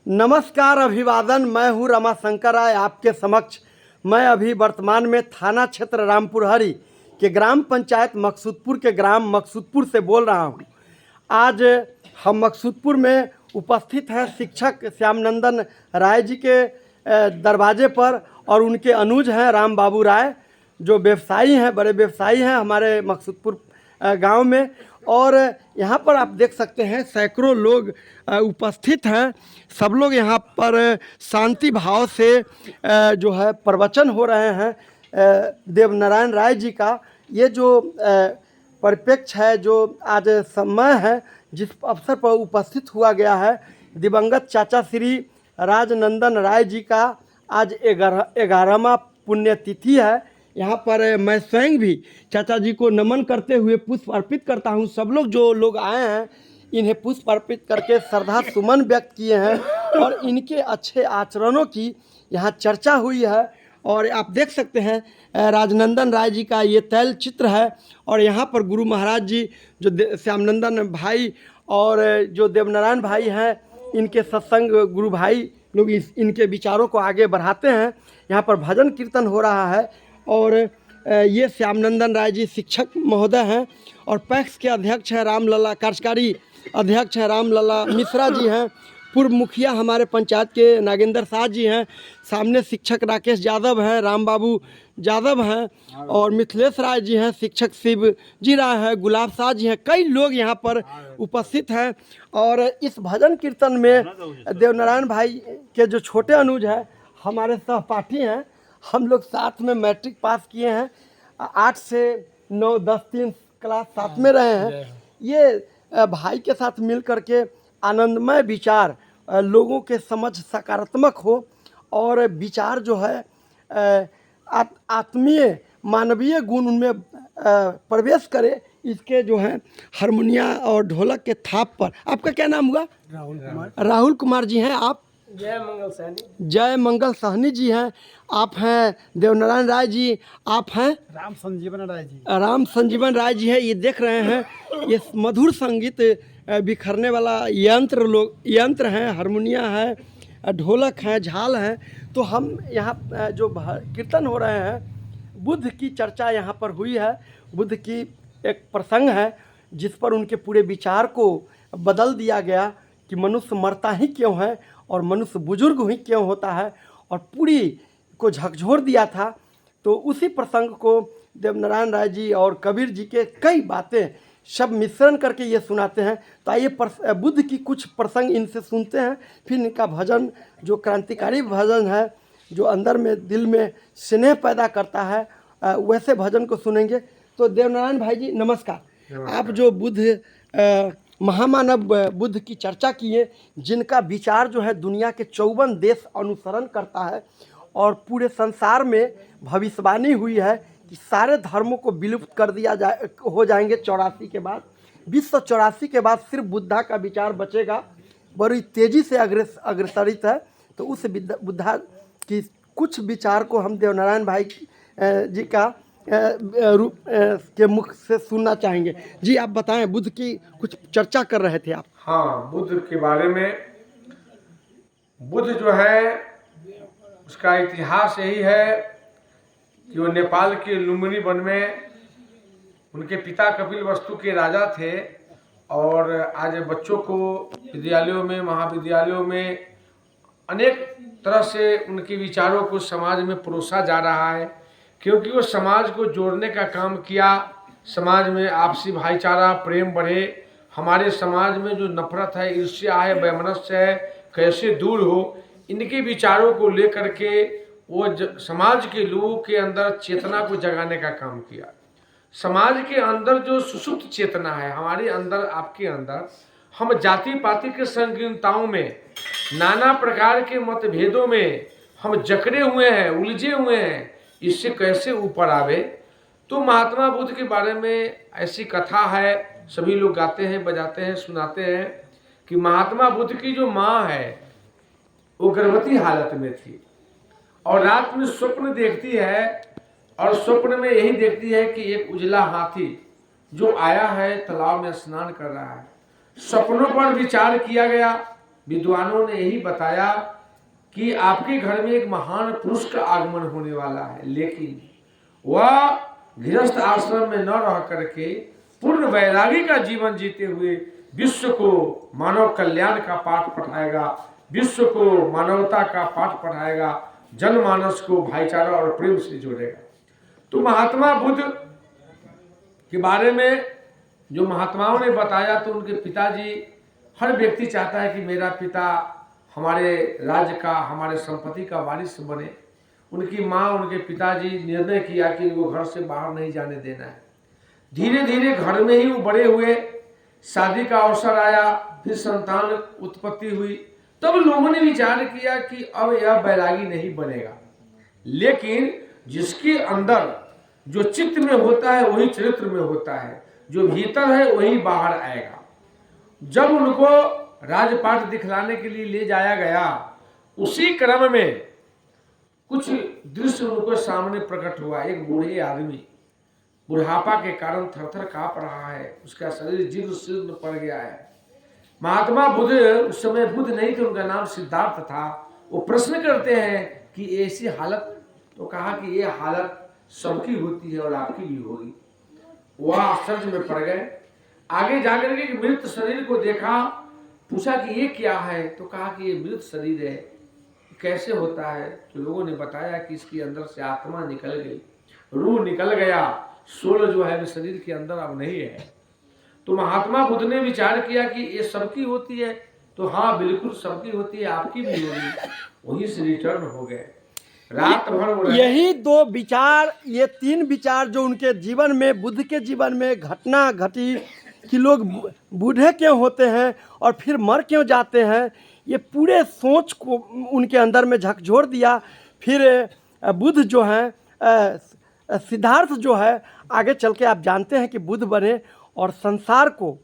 नमस्कार, अभिवादन। मैं हूँ रमाशंकर राय आपके समक्ष। मैं अभी वर्तमान में थाना क्षेत्र रामपुर हरी के ग्राम पंचायत मकसूदपुर के ग्राम मकसूदपुर से बोल रहा हूँ। आज हम मकसूदपुर में उपस्थित हैं शिक्षक श्यामनंदन राय जी के दरवाजे पर, और उनके अनुज हैं राम बाबू राय, जो व्यवसायी हैं, बड़े व्यवसायी हैं हमारे मकसूदपुर गांव में। और यहाँ पर आप देख सकते हैं सैकड़ों लोग उपस्थित हैं। सब लोग यहाँ पर शांति भाव से जो है प्रवचन हो रहे हैं देवनारायण राय जी का। ये जो परिप्रेक्ष्य है, जो आज समय है जिस अवसर पर उपस्थित हुआ गया है, दिवंगत चाचा श्री राजनंदन राय जी का आज 11वां पुण्यतिथि है। यहाँ पर मैं स्वयं भी चाचा जी को नमन करते हुए पुष्प अर्पित करता हूँ। सब लोग जो लोग आए हैं इन्हें पुष्प अर्पित करके श्रद्धा सुमन व्यक्त किए हैं, और इनके अच्छे आचरणों की यहाँ चर्चा हुई है। और आप देख सकते हैं राजनंदन राय जी का ये तैल चित्र है, और यहाँ पर गुरु महाराज जी जो श्यामनंदन भाई और जो देवनारायण भाई हैं, इनके सत्संग गुरु भाई लोग इनके विचारों को आगे बढ़ाते हैं। यहाँ पर भजन कीर्तन हो रहा है, और ये श्यामनंदन राय जी शिक्षक महोदय हैं, और पैक्स के अध्यक्ष हैं रामलला, कार्यकारी अध्यक्ष हैं रामलला मिश्रा जी हैं। पूर्व मुखिया हमारे पंचायत के नागेंद्र शाह जी हैं। सामने शिक्षक राकेश यादव हैं, राम बाबू यादव हैं, और मिथिलेश राय जी हैं, शिक्षक शिव जी राय हैं, गुलाब शाह जी हैं। कई लोग यहाँ पर उपस्थित हैं। और इस भजन कीर्तन में देवनारायण भाई के जो छोटे अनुज हैं, हमारे सहपाठी हैं, हम लोग साथ में मैट्रिक पास किए हैं, 8 से 9, 10, 3 क्लास साथ में रहे हैं। ये भाई के साथ मिल करके आनंदमय विचार, लोगों के समझ सकारात्मक हो, और विचार जो है आत्मीय मानवीय गुण उनमें प्रवेश करे, इसके जो है हारमोनिया और ढोलक के थाप पर। आपका क्या नाम हुआ? राहुल कुमार जी हैं आप? जय मंगल सहनी जी हैं आप? हैं देवनारायण राय जी आप? हैं राम संजीवन राय जी? राम संजीवन राय जी है। ये देख रहे हैं ये मधुर संगीत बिखरने वाला यंत्र हैं, हारमोनिया है, ढोलक है, झाल है। तो हम यहाँ जो कीर्तन हो रहे हैं, बुद्ध की चर्चा यहाँ पर हुई है। बुद्ध की एक प्रसंग है जिस पर उनके पूरे विचार को बदल दिया गया कि मनुष्य मरता ही क्यों है और मनुष्य बुजुर्ग ही क्यों होता है, और पूरी को झकझोर दिया था। तो उसी प्रसंग को देवनारायण राय जी और कबीर जी के कई बातें सब मिश्रण करके ये सुनाते हैं। तो आइए बुद्ध की कुछ प्रसंग इनसे सुनते हैं, फिर इनका भजन जो क्रांतिकारी भजन है, जो अंदर में दिल में स्नेह पैदा करता है, वैसे भजन को सुनेंगे। तो देवनारायण भाई जी नमस्कार। आप जो बुद्ध महामानव बुद्ध की चर्चा किए, जिनका विचार जो है दुनिया के 54 देश अनुसरण करता है, और पूरे संसार में भविष्यवाणी हुई है कि सारे धर्मों को विलुप्त कर दिया हो जाएंगे 84 के बाद। विश्व 84 के बाद सिर्फ बुद्धा का विचार बचेगा, बड़ी तेज़ी से अग्रसरित है। तो उस बुद्धा की कुछ विचार को हम देवनारायण भाई जी का रूप के मुख से सुनना चाहेंगे। जी आप बताएं, बुद्ध की कुछ चर्चा कर रहे थे आप। हाँ, बुद्ध के बारे में। बुद्ध जो है उसका इतिहास यही है कि वो नेपाल के लुम्बिनी वन में उनके पिता कपिलवस्तु के राजा थे, और आज बच्चों को विद्यालयों में, महाविद्यालयों में अनेक तरह से उनके विचारों को समाज में परोसा जा रहा है, क्योंकि वो समाज को जोड़ने का काम किया। समाज में आपसी भाईचारा, प्रेम बढ़े, हमारे समाज में जो नफरत है, ईर्ष्या है, वैमनस्य है, कैसे दूर हो, इनके विचारों को लेकर के वो समाज के लोगों के अंदर चेतना को जगाने का काम किया। समाज के अंदर जो सुसुप्त चेतना है, हमारे अंदर, आपके अंदर, हम जाति पाति के संकीर्णताओं में, नाना प्रकार के मतभेदों में हम जकड़े हुए हैं, उलझे हुए हैं, इससे कैसे ऊपर आवे। तो महात्मा बुद्ध के बारे में ऐसी कथा है, सभी लोग गाते हैं, बजाते हैं, सुनाते हैं कि महात्मा बुद्ध की जो माँ है वो गर्भवती हालत में थी, और रात में स्वप्न देखती है, और स्वप्न में यही देखती है कि एक उजला हाथी जो आया है तालाब में स्नान कर रहा है। सपनों पर विचार किया गया, विद्वानों ने यही बताया कि आपके घर में एक महान पुरुष का आगमन होने वाला है, लेकिन वह गृहस्थ आश्रम में न रह करके पूर्ण वैरागी का जीवन जीते हुए विश्व को मानव कल्याण का पाठ पढ़ाएगा, विश्व को मानवता का पाठ पढ़ाएगा, जनमानस को भाईचारा और प्रेम से जोड़ेगा। तो महात्मा बुद्ध के बारे में जो महात्माओं ने बताया, तो उनके पिताजी, हर व्यक्ति चाहता है कि मेरा पिता हमारे राज्य का, हमारे संपत्ति का वारिस बने। उनकी माँ, उनके पिताजी निर्णय किया कि वो घर से बाहर नहीं जाने देना है। धीरे धीरे घर में ही वो बड़े हुए, शादी का अवसर आया, फिर संतान उत्पत्ति हुई। तब लोगों ने विचार किया कि अब यह बैरागी नहीं बनेगा, लेकिन जिसके अंदर जो चित्त में होता है वही चरित्र में होता है, जो भीतर है वही बाहर आएगा। जब उनको राजपाट दिखलाने के लिए ले जाया गया, उसी क्रम में कुछ दृश्य उनको सामने प्रकट हुआ। एक बूढ़े आदमी बुढ़ापा के कारण थरथर कांप रहा है, उसका शरीर जीर्ण शीर्ण पड़ गया है। महात्मा बुद्ध, उस समय बुद्ध नहीं थे, उनका नाम सिद्धार्थ था। वो प्रश्न करते हैं कि ऐसी हालत, तो कहा कि ये हालत सबकी होती है और आपकी भी होगी। वह आश्चर्य में पड़ गए। आगे जाकर के मृत शरीर को देखा, पूछा कि ये क्या है, तो कहा कि ये मृत शरीर है। कैसे होता है? तो लोगों ने बताया कि इसके अंदर से आत्मा निकल गई, रूह निकल गया, सोल जो है शरीर के अंदर अब नहीं है। तो महात्मा बुद्ध ने विचार किया कि ये सबकी होती है, तो हाँ बिल्कुल सबकी होती है, आपकी भी होगी। वहीं से रिटर्न हो गए। रात भर यही दो विचार, ये तीन विचार जो उनके जीवन में, बुद्ध के जीवन में घटना घटी कि लोग बूढ़े क्यों होते हैं और फिर मर क्यों जाते हैं, ये पूरे सोच को उनके अंदर में झकझोर दिया। फिर बुद्ध जो हैं, सिद्धार्थ जो है, आगे चल के आप जानते हैं कि बुद्ध बने और संसार को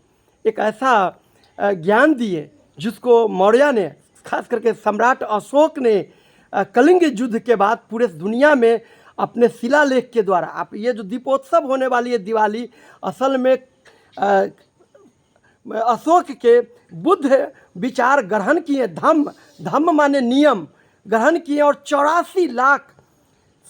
एक ऐसा ज्ञान दिए जिसको मौर्य ने, खास करके सम्राट अशोक ने कलिंग युद्ध के बाद पूरे दुनिया में अपने शिलालेख के द्वारा, आप ये जो दीपोत्सव होने वाली है दिवाली, असल में अशोक के बुद्ध विचार ग्रहण किए, धम्म माने नियम ग्रहण किए और 84 लाख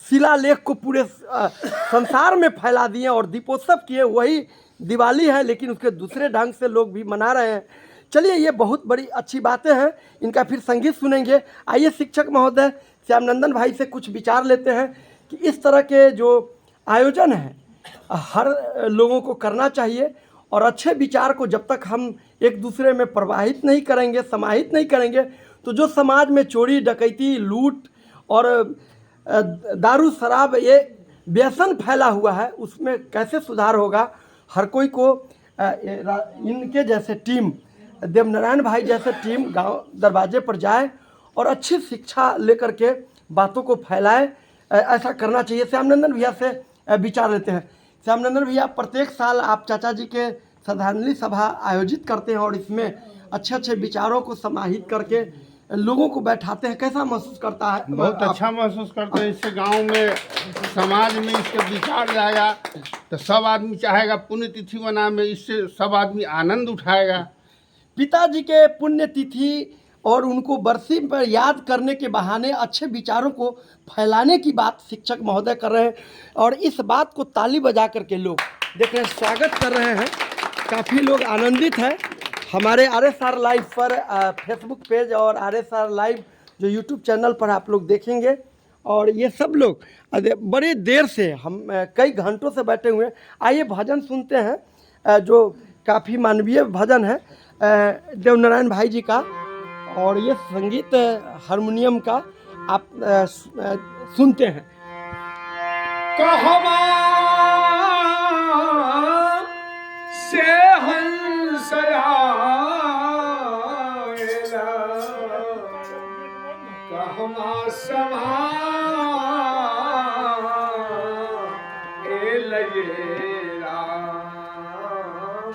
शिलालेख को पूरे संसार में फैला दिए और दीपोत्सव किए। वही दिवाली है, लेकिन उसके दूसरे ढंग से लोग भी मना रहे हैं। चलिए, ये बहुत बड़ी अच्छी बातें हैं, इनका फिर संगीत सुनेंगे। आइए शिक्षक महोदय श्यामनंदन भाई से कुछ विचार लेते हैं कि इस तरह के जो आयोजन हैं हर लोगों को करना चाहिए, और अच्छे विचार को जब तक हम एक दूसरे में प्रवाहित नहीं करेंगे, समाहित नहीं करेंगे, तो जो समाज में चोरी डकैती, लूट और दारू शराब, ये व्यसन फैला हुआ है, उसमें कैसे सुधार होगा। हर कोई को इनके जैसे टीम, देवनारायण भाई जैसे टीम गांव दरवाजे पर जाए और अच्छी शिक्षा लेकर के बातों को फैलाए, ऐसा करना चाहिए। श्यामनंदन भैया से विचार लेते हैं। श्यामनंदन भैया, प्रत्येक साल आप चाचा जी के श्रद्धांजलि सभा आयोजित करते हैं और इसमें अच्छे अच्छे विचारों को समाहित करके लोगों को बैठाते हैं, कैसा महसूस करता है? बहुत अच्छा महसूस करते हैं। इससे गांव में, समाज में इसके विचार जाएगा तो सब आदमी चाहेगा पुण्यतिथि मनाने, इससे सब आदमी आनंद उठाएगा। पिताजी के पुण्यतिथि और उनको बरसी पर याद करने के बहाने अच्छे विचारों को फैलाने की बात शिक्षक महोदय कर रहे हैं, और इस बात को ताली बजा करके लोग देख रहे हैं, स्वागत कर रहे हैं। काफ़ी लोग आनंदित हैं। हमारे RSR लाइव पर फेसबुक पेज और RSR लाइव जो यूट्यूब चैनल पर आप लोग देखेंगे, और ये सब लोग बड़े देर से, हम कई घंटों से बैठे हुए हैं। आइए भजन सुनते हैं, जो काफ़ी मानवीय भजन है देवनारायण भाई जी का, और ये संगीत हारमोनियम का आप सुनते हैं। कहवा से हंस आएला, कहवा समाएला ये राम,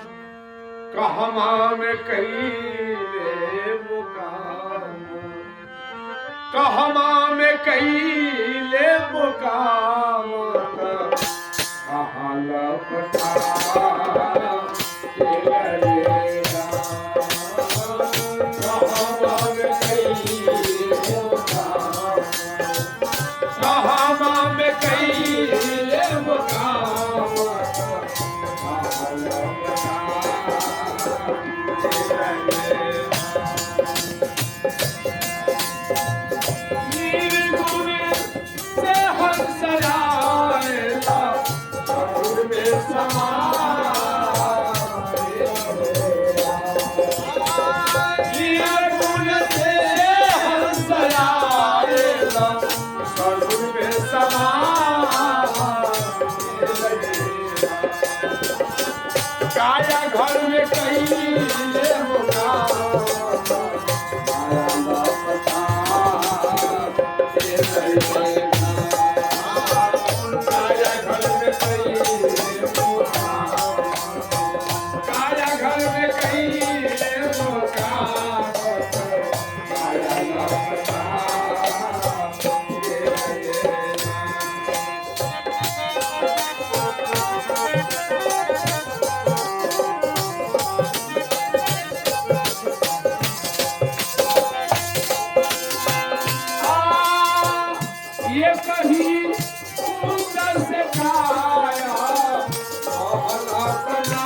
कहवा में कईले मुकाम, कहवा में कईले मुकाम, कहाँ लपटा ये राम, कहवा कहीं सुंदर से काया मोहना बना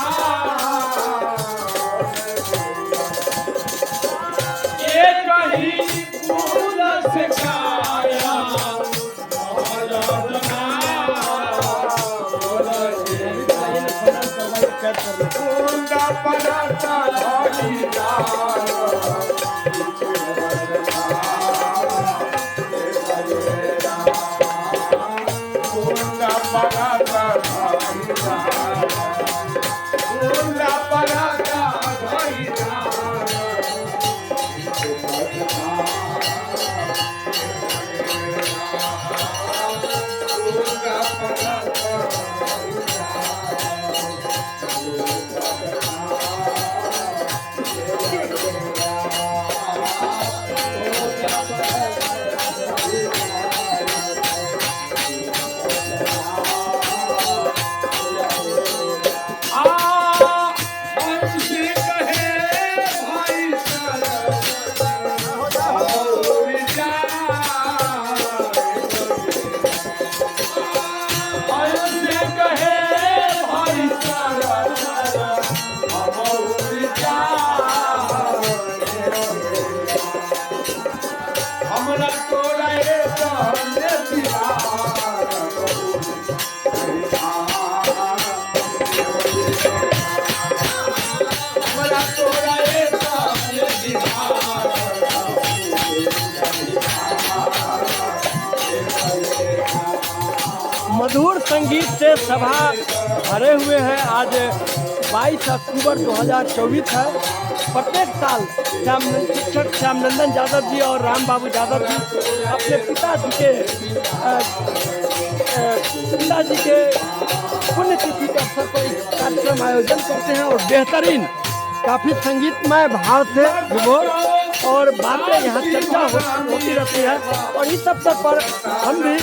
ये कहीं सुंदर से काया मोहना बना कुंदा पराता धोली कुंदा पराता कुंदा पराता धोली हमरा तोरा मधुर संगीत से सभा भरे हुए हैं। आज 22 अक्टूबर 2024 है। प्रत्येक साल शिक्षक श्यामनंदन यादव जी और राम बाबू यादव जी अपने पिताजी के पुण्यतिथि के अवसर पर कार्यक्रम आयोजन करते हैं और बेहतरीन काफ़ी संगीतमय भाव से विभोर और बातें यहाँ चर्चा होती रहती है। और इस अवसर पर हम भी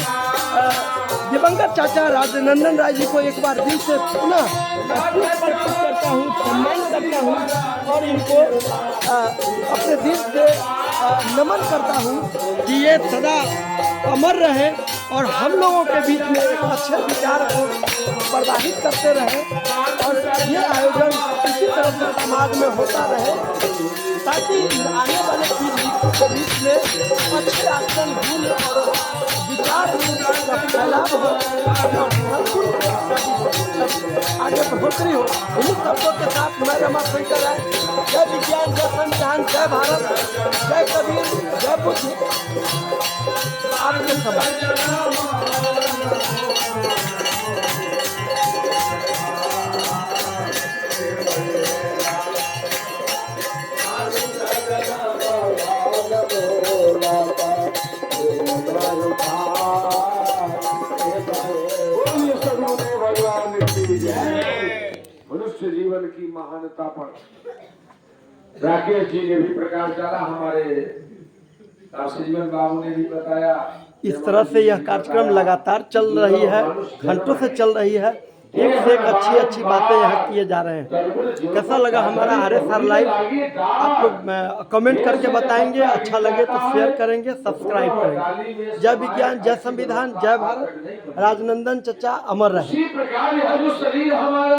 दिवंगत चाचा राजनंदन राय जी को एक बार दिल से पुनः करता हूँ, सम्मान करता हूँ और इनको अपने दिल से नमन करता हूँ कि ये सदा अमर रहे और हम लोगों के बीच में एक अच्छे विचार को प्रवाहित करते रहे और ये आयोजन इसी तरह से समाज में होता रहे ताकि आने वाले पीढ़ी के बीच में अच्छे आचरण गुण और विचार का फैलाव हो और आगे बढ़ोतरी हो। इन्हीं शब्दों के साथ मैं रमा शंकर राय, जय विज्ञान, जय संविधान, जय भारत, जय कबीर, जय बुद्ध। आपके समाज मनुष्य जीवन की महानता पर राकेश जी ने भी प्रकाश डाला, हमारे काशीजीवन बाबू ने भी बताया। इस तरह से यह कार्यक्रम लगातार चल रही है, घंटों से चल रही है। एक से एक अच्छी बातें यहाँ किए जा रहे हैं। कैसा लगा हमारा RSR लाइव आप लोग कमेंट करके बताएंगे। अच्छा लगे तो शेयर करेंगे, सब्सक्राइब करेंगे। जय विज्ञान, जय संविधान, जय भारत। राजनंदन चचा अमर रहे।